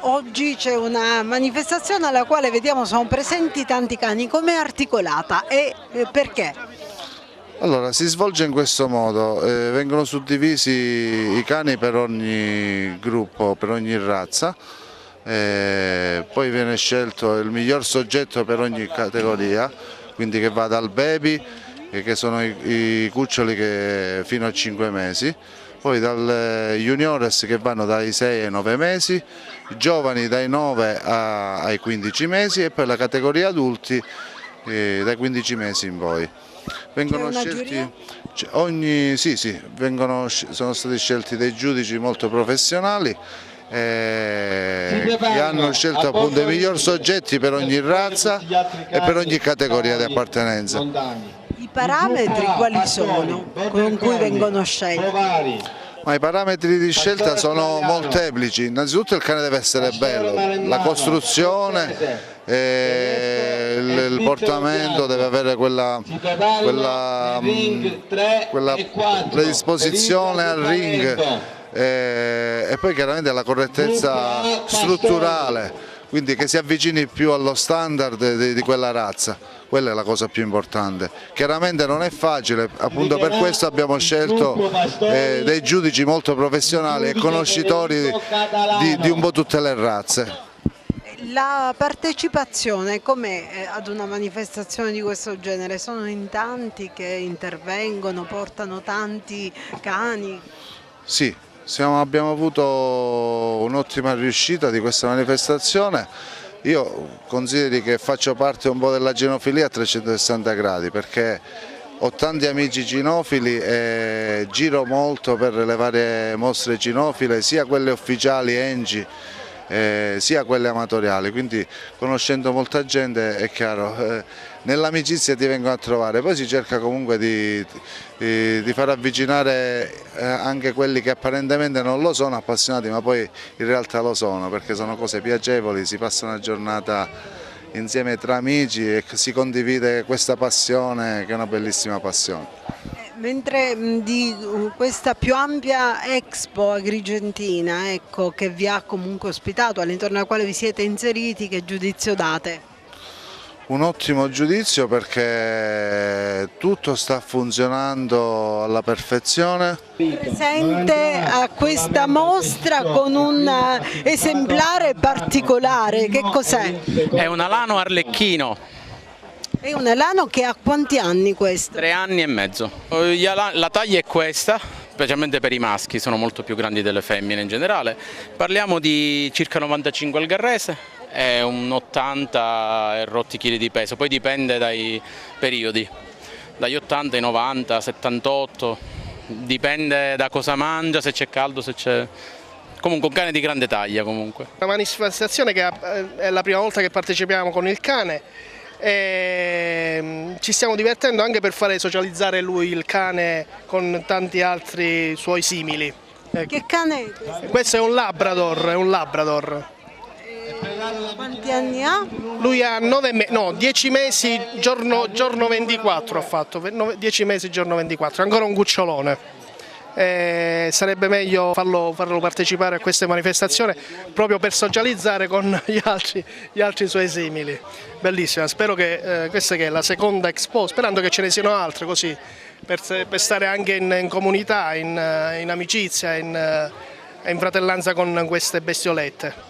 Oggi c'è una manifestazione alla quale vediamo sono presenti tanti cani. Com'è articolata e perché? Allora, si svolge in questo modo, vengono suddivisi i cani per ogni gruppo, per ogni razza, poi viene scelto il miglior soggetto per ogni categoria, quindi che va dal baby, che sono i cuccioli che fino a 5 mesi, poi dal juniores che vanno dai 6 ai 9 mesi, i giovani dai 9 ai 15 mesi e poi la categoria adulti dai 15 mesi in poi. Vengono scelti sono stati scelti dei giudici molto professionali che hanno scelto appunto i miglior soggetti per ogni razza e per ogni categoria di appartenenza. I parametri quali sono con cui vengono scelti? Ma i parametri di scelta sono molteplici. Innanzitutto il cane deve essere bello, la costruzione, il portamento deve avere quella predisposizione al ring e poi chiaramente la correttezza strutturale, quindi che si avvicini più allo standard di quella razza. Quella è la cosa più importante. Chiaramente non è facile, appunto per questo abbiamo scelto dei giudici molto professionali e conoscitori di un po' tutte le razze. La partecipazione com'è ad una manifestazione di questo genere? Sono in tanti che intervengono, portano tanti cani? Sì, abbiamo avuto un'ottima riuscita di questa manifestazione. Io considero che faccio parte un po' della cinofilia a 360 gradi perché ho tanti amici cinofili e giro molto per le varie mostre cinofile, sia quelle ufficiali ENGI sia quelle amatoriali, quindi conoscendo molta gente è chiaro, nell'amicizia ti vengono a trovare, poi si cerca comunque di far avvicinare anche quelli che apparentemente non lo sono appassionati ma poi in realtà lo sono, perché sono cose piacevoli, si passa una giornata insieme tra amici e si condivide questa passione che è una bellissima passione. Mentre di questa più ampia Expo Agrigentina, ecco, che vi ha comunque ospitato, all'intorno della quale vi siete inseriti, che giudizio date? Un ottimo giudizio perché tutto sta funzionando alla perfezione. Presente a questa mostra con un esemplare particolare, che cos'è? È un alano arlecchino. È un alano che ha quanti anni questo? 3 anni e mezzo. La taglia è questa, specialmente per i maschi, sono molto più grandi delle femmine in generale. Parliamo di circa 95 al garrese e un 80 e rotti chili di peso, poi dipende dai periodi, dagli 80 ai 90, 78, dipende da cosa mangia, se c'è caldo, se c'è... Comunque un cane di grande taglia comunque. Una manifestazione che è la prima volta che partecipiamo con il cane. E ci stiamo divertendo anche per fare socializzare lui, il cane, con tanti altri suoi simili. Ecco. Che cane è questo? Questo è un Labrador, Quanti anni ha? Lui ha 10 mesi, giorno 24 ha fatto, 10 mesi, giorno 24, è ancora un cucciolone. Sarebbe meglio farlo partecipare a queste manifestazioni proprio per socializzare con gli altri suoi simili. Bellissima, spero che questa che è la seconda Expo, sperando che ce ne siano altre così per stare anche in comunità, in amicizia, in fratellanza con queste bestiolette.